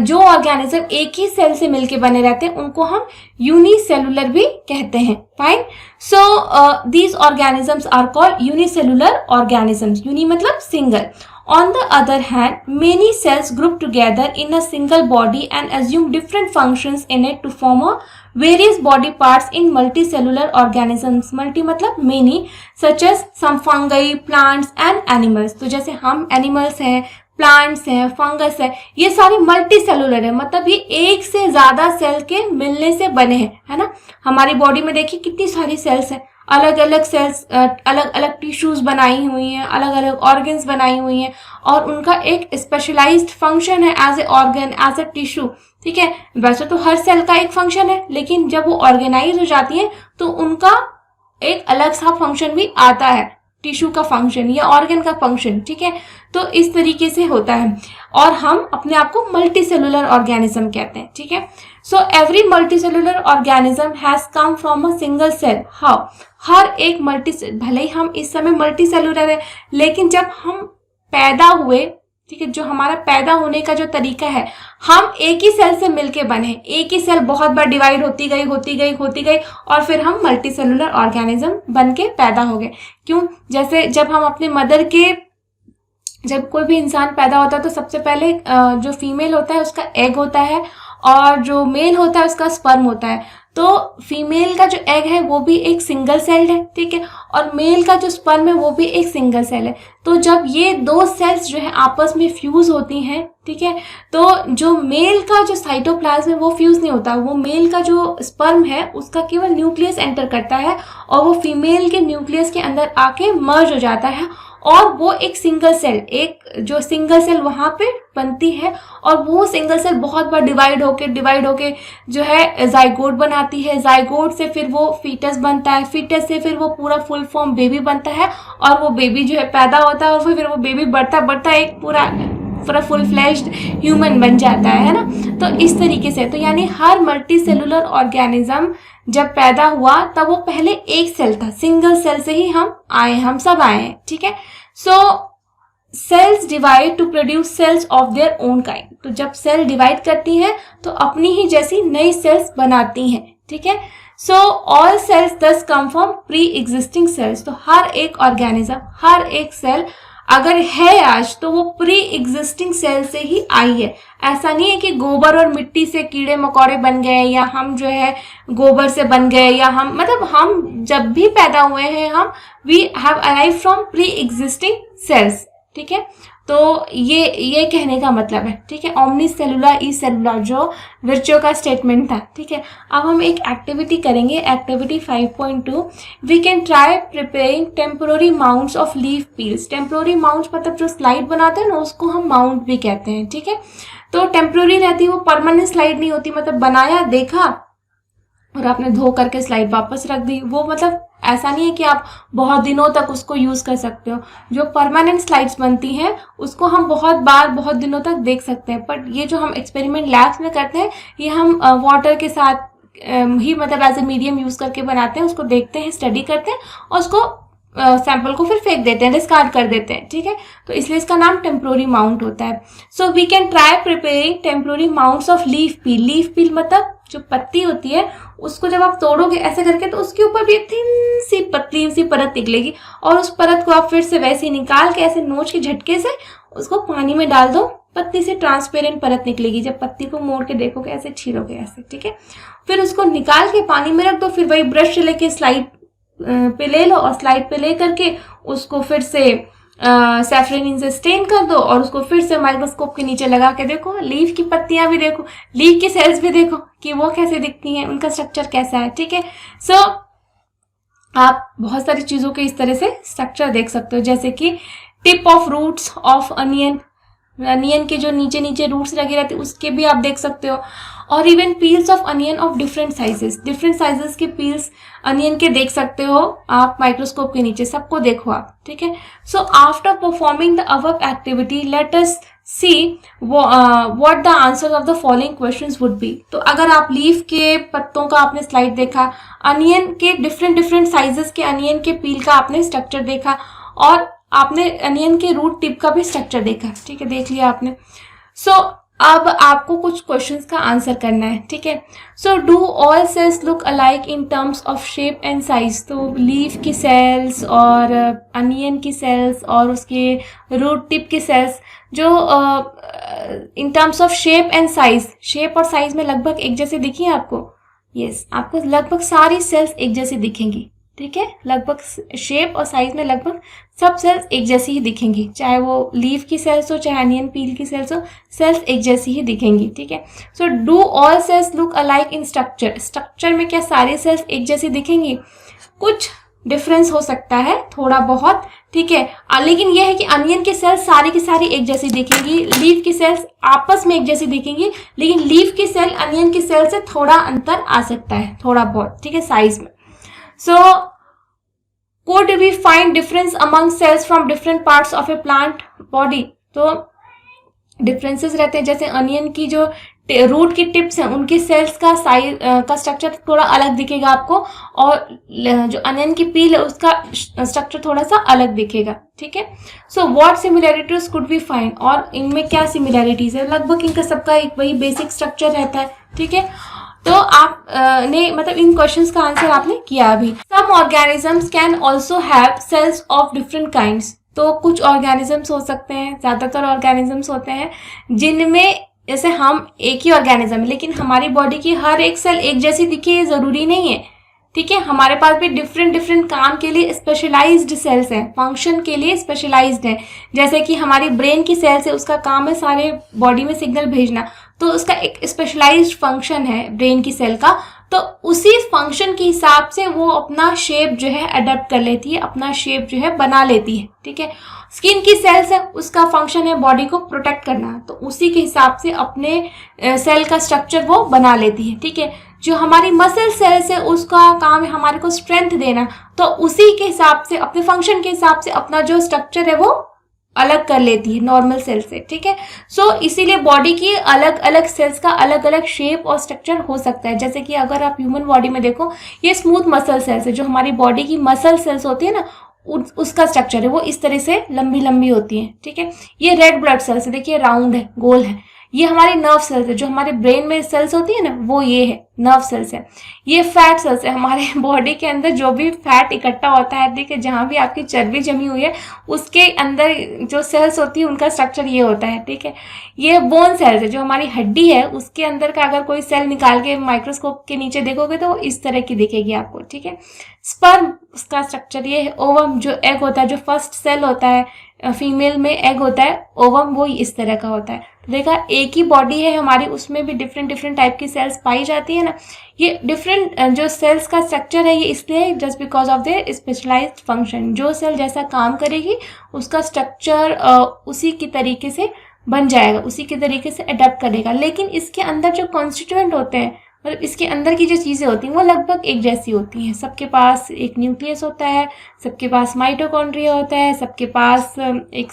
जो ऑर्गेनिज्म एक ही सेल से मिलके बने रहते हैं उनको हम यूनी सेलुलर भी कहते हैं, fine. So these organisms are called unicellular organisms, यूनी मतलब सिंगल। On the other hand, many cells group together in a single body and assume different functions in it to form a various body parts in multicellular organisms. Multi मतलब many, such as some fungi, plants and animals. तो जैसे हम animals हैं, प्लांट्स हैं, फंगस है, ये सारी मल्टी सेलुलर है, मतलब ये एक से ज्यादा सेल के मिलने से बने हैं, है ना। हमारी बॉडी में देखिए कितनी सारी सेल्स हैं, अलग अलग सेल्स, अलग अलग टिश्यूज बनाई हुई हैं, अलग अलग ऑर्गन्स बनाई हुई हैं, और उनका एक स्पेशलाइज्ड फंक्शन है as a organ, as a tissue, ठीक है। वैसे तो हर सेल का एक फंक्शन है, लेकिन जब वो ऑर्गेनाइज हो जाती है तो उनका एक अलग सा फंक्शन भी आता है, टिश्यू का फंक्शन या ऑर्गन का फंक्शन, ठीक है। तो इस तरीके से होता है, और हम अपने आप को मल्टी सेलुलर ऑर्गेनिज्म कहते हैं, ठीक है। So every multi cellular organism has come from a single cell. How? हर एक भले ही हम इस समय मल्टी सेलुलर है, लेकिन जब हम पैदा हुए, ठीक है, जो हमारा पैदा होने का जो तरीका है, हम एक ही सेल से मिलके बने, एक ही सेल बहुत बार डिवाइड होती गई और फिर हम मल्टी सेलुलर ऑर्गेनिज्म बन के पैदा हो गए। क्यों? जैसे जब हम अपने जब कोई भी इंसान पैदा होता है तो सबसे पहले जो फीमेल होता है उसका एग होता है, और जो मेल होता है उसका स्पर्म होता है। तो फीमेल का जो एग है वो भी एक सिंगल सेल्ड है, ठीक है, और मेल का जो स्पर्म है वो भी एक सिंगल सेल है। तो जब ये दो सेल्स जो है आपस में फ्यूज होती हैं, ठीक है, तो जो मेल का जो साइटोप्लाज्म है वो फ्यूज नहीं होता, वो मेल का जो स्पर्म है उसका केवल न्यूक्लियस एंटर करता है, और वो फीमेल के न्यूक्लियस के अंदर आके मर्ज हो जाता है, और वो एक सिंगल सेल वहां पे बनती है, और वो सिंगल सेल बहुत बार डिवाइड होके जो है जाइगोट बनाती है, जाइगोट से फिर वो फीटस बनता है, फीटस से फिर वो पूरा फुल फॉर्म बेबी बनता है, और वो बेबी जो है पैदा होता है, और फिर वो बेबी बढ़ता एक पूरा फुल फ्लैश्ड ह्यूमन बन जाता है ना। तो इस तरीके से, तो यानी हर मल्टी सेलुलर ऑर्गेनिज्म जब पैदा हुआ तब वो पहले एक सेल था, सिंगल सेल से ही हम सब आए हैं, ठीक है। So cells divide to produce cells of their own kind. तो जब सेल डिवाइड करती हैं तो अपनी ही जैसी नई सेल्स बनाती हैं, ठीक है। सो ऑल सेल्स दस come from pre existing cells. तो हर एक ऑर्गेनिज्म, हर एक सेल अगर है आज तो वो प्री एग्जिस्टिंग सेल से ही आई है। ऐसा नहीं है कि गोबर और मिट्टी से कीड़े मकोड़े बन गए, या हम जो है गोबर से बन गए, या हम जब भी पैदा हुए हैं हम we have arrive from pre existing cells, ठीक है। तो ये कहने का मतलब है, ठीक है। ओमनी सेलुलर ई सेलुलर जो विर्चो का स्टेटमेंट था, ठीक है। अब हम एक एक्टिविटी करेंगे, activity 5.2। We can try preparing temporary mounts of leaf peels. Temporary mounts मतलब जो स्लाइड बनाते हैं ना, उसको हम माउंट भी कहते हैं, ठीक है। तो टेम्पोररी रहती है, वो परमानेंट स्लाइड नहीं होती, मतलब बनाया, देखा और आपने धो करके स्लाइड वापस रख दी, वो मतलब ऐसा नहीं है कि आप बहुत दिनों तक उसको यूज कर सकते हो। जो परमानेंट स्लाइड्स बनती हैं उसको हम बहुत बार बहुत दिनों तक देख सकते हैं, बट ये जो हम एक्सपेरिमेंट लैब्स में करते हैं ये हम वाटर के साथ ही मतलब एज ए मीडियम यूज करके बनाते हैं, उसको देखते हैं, स्टडी करते हैं, और उसको सैंपल को फिर फेंक देते हैं, डिस्कार्ड कर देते हैं, ठीक है। तो इसलिए इसका नाम टेम्पोररी माउंट होता है। So we can try preparing temporary mounts of leaf peel. Leaf peel मतलब जो पत्ती होती है उसको जब आप तोड़ोगे ऐसे करके तो उसके ऊपर भी थिन सी पतली सी परत निकलेगी, और उस परत को आप फिर से वैसे ही निकाल के ऐसे नोच के झटके से उसको पानी में डाल दो, पत्ती से ट्रांसपेरेंट परत निकलेगी। जब पत्ती को मोड़ के देखोगे ऐसे छीलोगे ऐसे, ठीक है। फिर उसको निकाल के पानी में रख दो, फिर वही ब्रश लेके स्लाइड पे ले लो, और स्लाइड पे ले करके उसको फिर से सैफरन से स्टेन कर दो, और उसको फिर से माइक्रोस्कोप के नीचे लगा के देखो, लीफ की पत्तियां भी देखो, लीफ की सेल्स भी देखो कि वो कैसे दिखती हैं, उनका स्ट्रक्चर कैसा है, ठीक है। सो आप बहुत सारी चीजों के इस तरह से स्ट्रक्चर देख सकते हो, जैसे कि tip of roots of onion के जो नीचे रूट्स लगे रहते हैं उसके भी आप देख सकते हो, और even peels of onion of different sizes के पील्स अनियन के देख सकते हो आप माइक्रोस्कोप के नीचे, सबको देखो आप, ठीक है। So after performing the above activity let us see what the answers of the following questions would be. तो अगर आप लीफ के पत्तों का आपने स्लाइड देखा, अनियन के डिफरेंट साइजेस के अनियन के पील का आपने स्ट्रक्चर देखा, और आपने अनियन के रूट टिप का भी स्ट्रक्चर देखा, ठीक है, देख लिया आपने। सो अब आपको कुछ क्वेश्चंस का आंसर करना है, ठीक है। So do all cells look alike in terms of shape and size. तो लीफ की सेल्स और अनियन की सेल्स और उसके रूट टिप की सेल्स जो in terms of shape and size, shape और साइज में लगभग एक जैसे दिखी है आपको? यस, आपको लगभग सारी सेल्स एक जैसी दिखेंगी, ठीक है, लगभग शेप और साइज में लगभग सब सेल्स एक जैसी ही दिखेंगी, चाहे वो लीफ की सेल्स हो चाहे अनियन पील की सेल्स हो, सेल्स एक जैसी ही दिखेंगी। ठीक है, so do all cells look alike in structure, structure में क्या सारी सेल्स एक जैसी दिखेंगी? कुछ डिफरेंस हो सकता है थोड़ा बहुत, ठीक है, लेकिन यह है कि अनियन की सेल्स सारी की सारी एक जैसी दिखेंगी, लीफ की सेल्स आपस में एक जैसी दिखेंगी, लेकिन लीफ की सेल अनियन की सेल से थोड़ा अंतर आ सकता है, थोड़ा बहुत, ठीक है, साइज में। सो could we find difference among cells from different parts of a plant body? तो डिफरेंसेस रहते हैं, जैसे अनियन की जो रूट की टिप्स हैं उनकी सेल्स का साइज का स्ट्रक्चर थोड़ा अलग दिखेगा आपको, और जो अनियन की पील है उसका स्ट्रक्चर थोड़ा सा अलग दिखेगा। ठीक है, so what similarities could we find, और इनमें क्या सिमिलैरिटीज है? लगभग इनका सबका एक वही बेसिक स्ट्रक्चर रहता है। ठीक है, तो आप ने मतलब इन क्वेश्चंस का आंसर आपने किया अभी। Some organisms can also have cells of different kinds, तो कुछ ऑर्गेनिजम्स हो सकते हैं, ज्यादातर ऑर्गेनिजम्स होते हैं जिनमें, जैसे हम एक ही ऑर्गेनिज्म है लेकिन हमारी बॉडी की हर एक सेल एक जैसी दिखे, ये जरूरी नहीं है। ठीक है, हमारे पास भी डिफरेंट डिफरेंट काम के लिए स्पेशलाइज्ड सेल्स हैं, फंक्शन के लिए स्पेशलाइज्ड हैं। जैसे कि हमारी ब्रेन की सेल्स है, उसका काम है सारे बॉडी में सिग्नल भेजना, तो उसका एक स्पेशलाइज्ड फंक्शन है ब्रेन की सेल का, तो उसी फंक्शन के हिसाब से वो अपना शेप जो है अडेप्ट कर लेती है, अपना शेप जो है बना लेती है। ठीक है, स्किन की सेल्स है, उसका फंक्शन है बॉडी को प्रोटेक्ट करना, तो उसी के हिसाब से अपने सेल का स्ट्रक्चर वो बना लेती है। ठीक है, जो हमारी मसल सेल्स है उसका काम है हमारे को स्ट्रेंथ देना, तो उसी के हिसाब से अपने फंक्शन के हिसाब से अपना जो स्ट्रक्चर है वो अलग कर लेती है नॉर्मल सेल से। ठीक है, सो इसीलिए बॉडी की अलग अलग सेल्स का अलग अलग शेप और स्ट्रक्चर हो सकता है। जैसे कि अगर आप ह्यूमन बॉडी में देखो, ये स्मूथ मसल सेल्स है, जो हमारी बॉडी की मसल सेल्स होती है ना, उसका स्ट्रक्चर है वो इस तरह से लंबी लंबी होती है। ठीक है, ये रेड ब्लड सेल्स है, देखिए राउंड है, गोल है। ये हमारी नर्व सेल्स है, जो हमारे ब्रेन में सेल्स होती है ना, वो ये है, नर्व सेल्स है। ये फैट सेल्स है, हमारे बॉडी के अंदर जो भी फैट इकट्ठा होता है, ठीक है, जहां भी आपकी चर्बी जमी हुई है उसके अंदर जो सेल्स होती है उनका स्ट्रक्चर ये होता है। ठीक है, ये बोन सेल्स है, जो हमारी हड्डी है उसके अंदर का अगर कोई सेल निकाल के माइक्रोस्कोप के नीचे देखोगे तो इस तरह की दिखेगी आपको। ठीक है, स्पर्म उसका स्ट्रक्चर ये है। ओवम जो एग होता है, जो फर्स्ट सेल होता है फीमेल में एग होता है, ओवम, वो इस तरह का होता है। देखा, एक ही बॉडी है हमारी, उसमें भी डिफरेंट डिफरेंट टाइप की सेल्स पाई जाती है ना। ये डिफरेंट जो सेल्स का स्ट्रक्चर है ये इसलिए just because of their specialised function, जो सेल जैसा काम करेगी उसका स्ट्रक्चर उसी की तरीके से बन जाएगा, उसी के तरीके से अडेप्ट करेगा। लेकिन इसके अंदर जो कॉन्स्टिट्यूएंट होते हैं, मतलब इसके अंदर की जो चीज़ें होती हैं वो लगभग एक जैसी होती हैं। सबके पास एक न्यूक्लियस होता है, सबके पास माइटोकॉन्ड्रिया होता है, सबके पास एक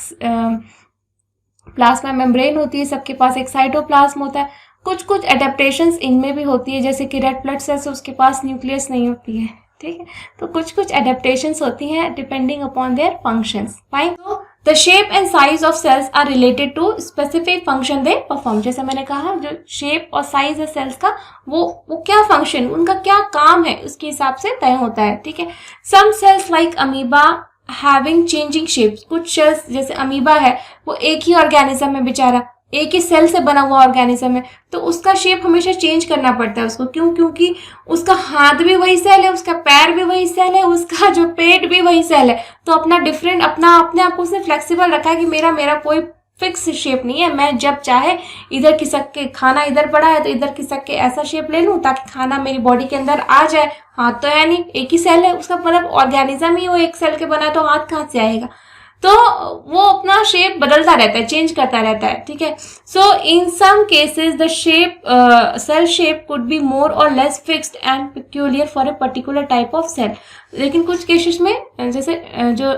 प्लाज्मा मेम्ब्रेन होती है, सबके पास एक साइटोप्लाज्म होता है। कुछ कुछ एडेप्टेशंस इनमें भी होती है, जैसे कि रेड ब्लड सेल्स उसके पास न्यूक्लियस नहीं होती है। ठीक है, तो कुछ कुछ एडेप्टेशंस होती हैं depending upon their functions. Fine, तो the shape and size of cells are related to specific function they perform. जैसे मैंने कहा, जो शेप और साइज है सेल्स का, वो क्या फंक्शन, उनका क्या काम है, उसके हिसाब से तय होता है। ठीक है, some cells like amoeba having changing shapes, कुछ सेल्स जैसे अमीबा है वो एक ही ऑर्गेनिज्म में बेचारा, एक ही सेल से बना हुआ ऑर्गेनिज्म है, तो उसका शेप हमेशा चेंज करना पड़ता है उसको। क्यों? क्योंकि उसका हाथ भी वही सेल है, उसका पैर भी वही सेल है, उसका जो पेट भी वही सेल है, तो अपना डिफरेंट अपने आप को उसने फ्लेक्सिबल रखा है कि मेरा कोई फिक्स शेप नहीं है, मैं जब चाहे इधर खिसक के, खाना इधर पड़ा है तो इधर खिसक के ऐसा शेप ले लूं ताकि खाना मेरी बॉडी के अंदर आ जाए। हाथ तो है नहीं, एक ही सेल है उसका, मतलब ऑर्गेनिज्म ही वो एक सेल के बना है, तो हाथ कहाँ से आएगा? तो वो अपना शेप बदलता रहता है, चेंज करता रहता है। ठीक है, so in some cases the shape cell shape could be more or less fixed and peculiar for a particular type of cell. लेकिन कुछ केसेस में जैसे जो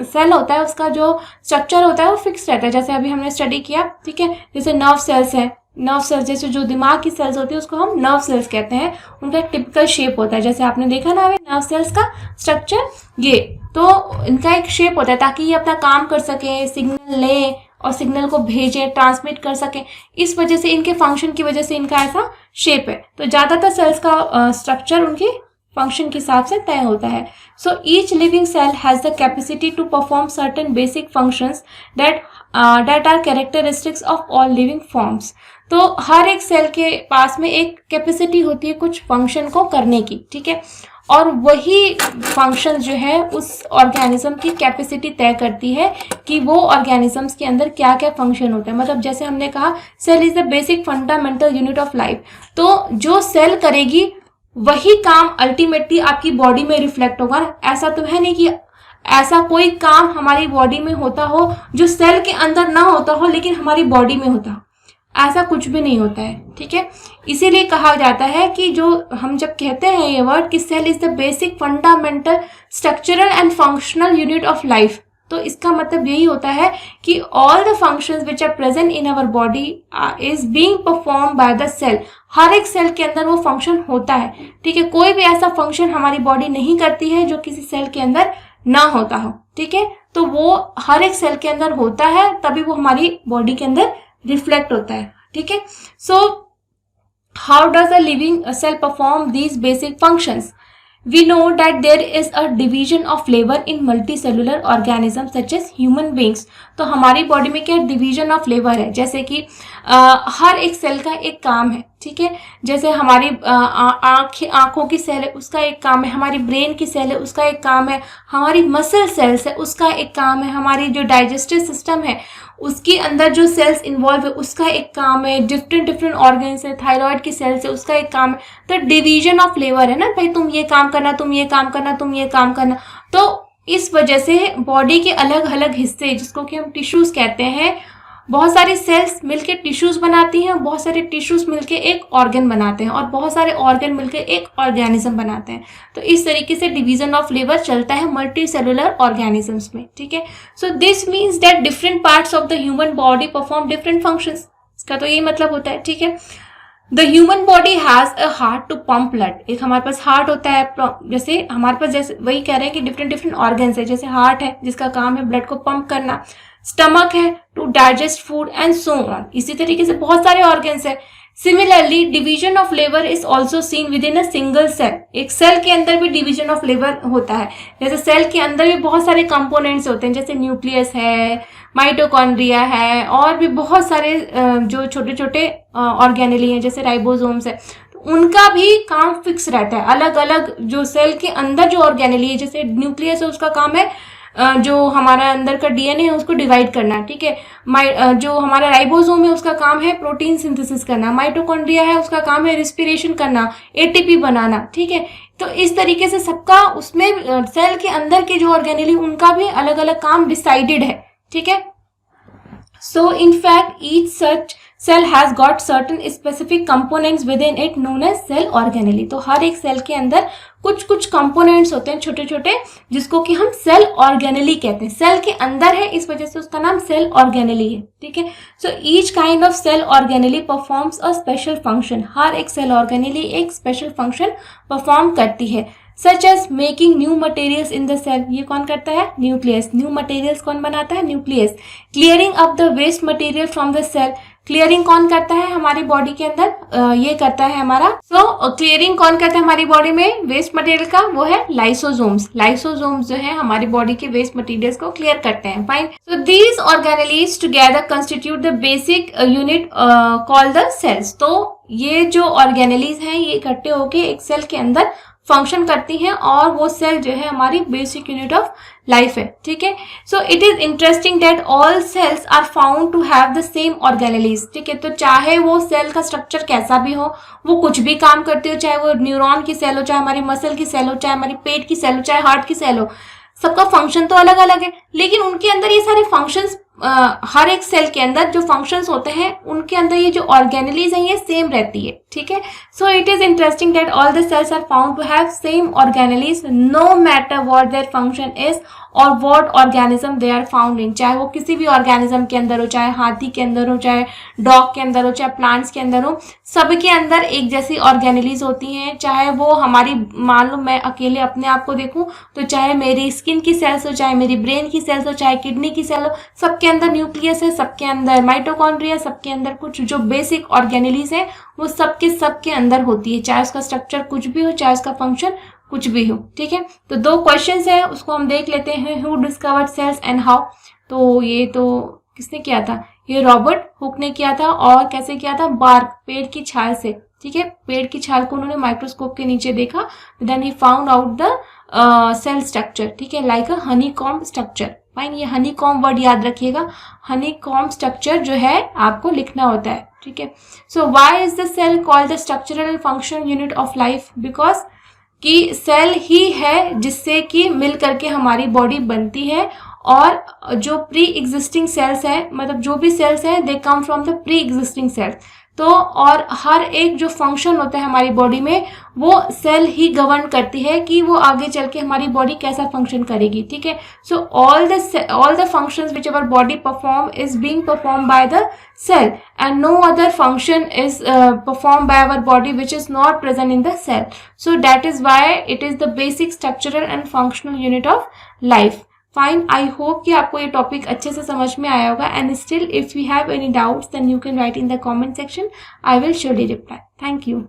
सेल होता है उसका जो स्ट्रक्चर होता है वो फिक्स रहता है, जैसे अभी हमने स्टडी किया। ठीक है, जैसे नर्व सेल्स है, नर्व सेल्स जैसे जो दिमाग की सेल्स होती है उसको हम नर्व सेल्स कहते हैं, उनका एक टिपिकल शेप होता है। जैसे आपने देखा ना अभी नर्व सेल्स का स्ट्रक्चर, ये तो इनका एक शेप होता है ताकि ये अपना काम कर सके, सिग्नल ले और सिग्नल को भेजे, ट्रांसमिट कर सके। इस वजह से इनके फंक्शन की वजह से इनका ऐसा शेप है। तो ज्यादातर सेल्स का स्ट्रक्चर उनके फंक्शन के हिसाब से तय होता है। So each living cell has the capacity to perform certain basic functions that that are characteristics of all living forms. तो हर एक सेल के पास में एक कैपेसिटी होती है कुछ फंक्शन को करने की, ठीक है, और वही फंक्शन जो है उस ऑर्गेनिज्म की कैपेसिटी तय करती है कि वो ऑर्गेनिजम्स के अंदर क्या क्या फंक्शन होता है। मतलब जैसे हमने कहा cell is the basic fundamental unit of life, तो जो सेल करेगी वही काम अल्टीमेटली आपकी बॉडी में रिफ्लेक्ट होगा। ऐसा तो है नहीं कि ऐसा कोई काम हमारी बॉडी में होता हो जो सेल के अंदर ना होता हो लेकिन हमारी बॉडी में होता हो, ऐसा कुछ भी नहीं होता है, ठीक है। इसीलिए कहा जाता है कि जो हम जब कहते हैं ये वर्ड कि cell is the basic fundamental structural and functional unit of life, तो इसका मतलब यही होता है कि all the functions which are present in our body is being perform by the cell. हर एक सेल के अंदर वो फंक्शन होता है, ठीक है। कोई भी ऐसा फंक्शन हमारी बॉडी नहीं करती है जो किसी सेल के अंदर ना होता हो, ठीक है। तो वो हर एक सेल के अंदर होता है, तभी वो हमारी बॉडी के अंदर रिफ्लेक्ट होता है, ठीक है। So how does a living cell perform these basic functions? We know that there is a division of labor in multicellular organisms such as human beings। तो हमारी बॉडी में क्या डिवीजन ऑफ लेबर है, जैसे कि हर एक सेल का एक काम है, ठीक है। जैसे हमारी आंखों की सेल है उसका एक काम है, हमारी ब्रेन की सेल है उसका एक काम है, हमारी मसल सेल्स है उसका एक काम है, हमारी जो डाइजेस्टिव सिस्टम है उसके अंदर जो सेल्स इन्वॉल्व है उसका एक काम है, डिफरेंट ऑर्गन्स है, थायराइड की सेल्स है उसका एक काम है। तो डिवीजन ऑफ लेबर है ना भाई, तुम ये काम करना, तुम ये काम करना, तुम ये काम करना। तो इस वजह से बॉडी के अलग अलग हिस्से जिसको कि हम टिश्यूज कहते हैं, बहुत सारी सेल्स मिलके टिश्यूज बनाती हैं, बहुत सारे टिश्यूज मिलके एक ऑर्गन बनाते हैं और बहुत सारे ऑर्गन मिलके एक ऑर्गेनिज्म बनाते हैं। तो इस तरीके से डिवीजन ऑफ लेबर चलता है मल्टी सेलुलर ऑर्गेनिजम्स में, ठीक है। So this means that different parts of the human body perform different functions. इसका तो यही मतलब होता है, ठीक है। The human body has a heart to pump blood. एक हमारे पास हार्ट होता है, जैसे हमारे पास जैसे वही कह रहे हैं कि डिफरेंट ऑर्गन्स है, जैसे हार्ट है जिसका काम है ब्लड को पंप करना, स्टमक है to digest food and so on. इसी तरीके से बहुत सारे ऑर्गन्स है। Similarly division of labour is also seen within a single cell. एक सेल के अंदर भी डिवीजन ऑफ लेबर होता है। जैसे सेल के अंदर भी बहुत सारे कंपोनेंट्स होते हैं, जैसे न्यूक्लियस है, माइटोकॉन्ड्रिया है, और भी बहुत सारे जो छोटे छोटे ऑर्गेनेली हैं जैसे राइबोसोम्स है, तो उनका भी काम फिक्स रहता है। अलग अलग जो सेल के अंदर जो ऑर्गेनेली है, जैसे न्यूक्लियस है उसका काम है जो हमारा अंदर का डीएनए है उसको डिवाइड करना, ठीक है। जो हमारा राइबोसोम है उसका काम है प्रोटीन सिंथेसिस करना, माइटोकॉन्ड्रिया है उसका काम है रेस्पिरेशन करना, एटीपी बनाना, ठीक है। तो इस तरीके से सबका उसमें सेल के अंदर के जो ऑर्गेनेली उनका भी अलग अलग काम डिसाइडेड है, ठीक है। So in fact each such cell has got certain specific components within it known as cell organelle। तो हर एक सेल के अंदर कुछ कुछ कंपोनेंट्स होते हैं छोटे छोटे जिसको कि हम सेल ऑर्गेनेली कहते हैं। सेल के अंदर है इस वजह से उसका नाम सेल ऑर्गेनेली है, ठीक है। So each kind of cell organelle performs a special function. हर एक सेल ऑर्गेनेली एक स्पेशल फंक्शन परफॉर्म करती है। Such as making new materials in the cell, ये कौन करता है? न्यूक्लियस। न्यू मटेरियल्स कौन बनाता है? Nucleus. Clearing up the waste material from the cell, clearing कौन करता है हमारी बॉडी के अंदर? ये करता है हमारा। क्लियरिंग कौन करता है हमारी बॉडी में वेस्ट मटेरियल का? वो है लाइसोसोम्स। लाइसोसोम्स जो है हमारी बॉडी के वेस्ट मटेरियल्स को क्लियर करते हैं। Fine. So these organelles together constitute the basic unit called the cells. तो ये जो ऑर्गेनेलीज हैं ये इकट्ठे होके एक सेल के अंदर फंक्शन करती हैं और वो सेल जो है हमारी बेसिक यूनिट ऑफ लाइफ है, ठीक है। So it is interesting that all cells are found to have the same organelles, ठीक है। तो चाहे वो सेल का स्ट्रक्चर कैसा भी हो, वो कुछ भी काम करती हो, चाहे वो न्यूरॉन की सेल हो, चाहे हमारी मसल की सेल हो, चाहे हमारी पेट की सेल हो, चाहे हार्ट की सेल हो, सबका फंक्शन तो अलग अलग है, लेकिन उनके अंदर ये सारे फंक्शंस हर एक सेल के अंदर जो फंक्शंस होते हैं उनके अंदर ये जो ऑर्गेनेलीज हैं ये सेम रहती है, ठीक है। So it is interesting that all the cells are found to have same organelles no matter what their function is or what organism they are found in. चाहे वो किसी भी ऑर्गेनिज्म के अंदर हो, चाहे हाथी के अंदर हो, चाहे डॉग के अंदर हो, चाहे प्लांट्स के अंदर हो, सबके अंदर एक जैसी ऑर्गेनेलीज होती हैं। चाहे वो हमारी, मान लो मैं अकेले अपने आप को देखूं तो चाहे मेरी स्किन की सेल्स हो, चाहे मेरी ब्रेन की सेल्स हो, चाहे किडनी की सेल हो, सबके अंदर न्यूक्लियस है, सबके अंदर माइटोकॉन्ड्रिया, सबके अंदर कुछ जो बेसिक ऑर्गेनेलीज है वो सबके अंदर होती है, चाहे उसका स्ट्रक्चर कुछ भी हो, चाहे उसका फंक्शन कुछ भी हो, ठीक है। तो दो क्वेश्चंस है उसको हम देख लेते हैं। Who discovered cells and how? तो ये तो किसने किया था? ये रॉबर्ट हुक ने किया था। और कैसे किया था? बार्क, पेड़ की छाल से। ठीक है, पेड़ की छाल को उन्होंने माइक्रोस्कोप के नीचे देखा, then he found out the cell structure. ठीक है, like a honeycomb structure. Fine, ये हनीकॉम्ब वर्ड याद रखिएगा। हनीकॉम्ब स्ट्रक्चर जो है आपको लिखना होता है। ठीक है, so why is the cell called the structural and functional unit of life? Because कि सेल ही है जिससे कि मिल करके हमारी बॉडी बनती है। और जो प्री एग्जिस्टिंग सेल्स है, मतलब जो भी सेल्स हैं, they come from the pre existing cells. तो और हर एक जो फंक्शन होता है हमारी बॉडी में, वो सेल ही गवर्न करती है कि वो आगे चल के हमारी बॉडी कैसा फंक्शन करेगी। ठीक है, so all the functions which our body perform is being perform by the cell, and no other function is performed by our body which is not present in the cell. So that is why it is the basic structural and functional unit of life. Fine, I hope कि आपको ये टॉपिक अच्छे से समझ में आया होगा, and still if you have any doubts then you can write in the comment section. I will surely reply. Thank you.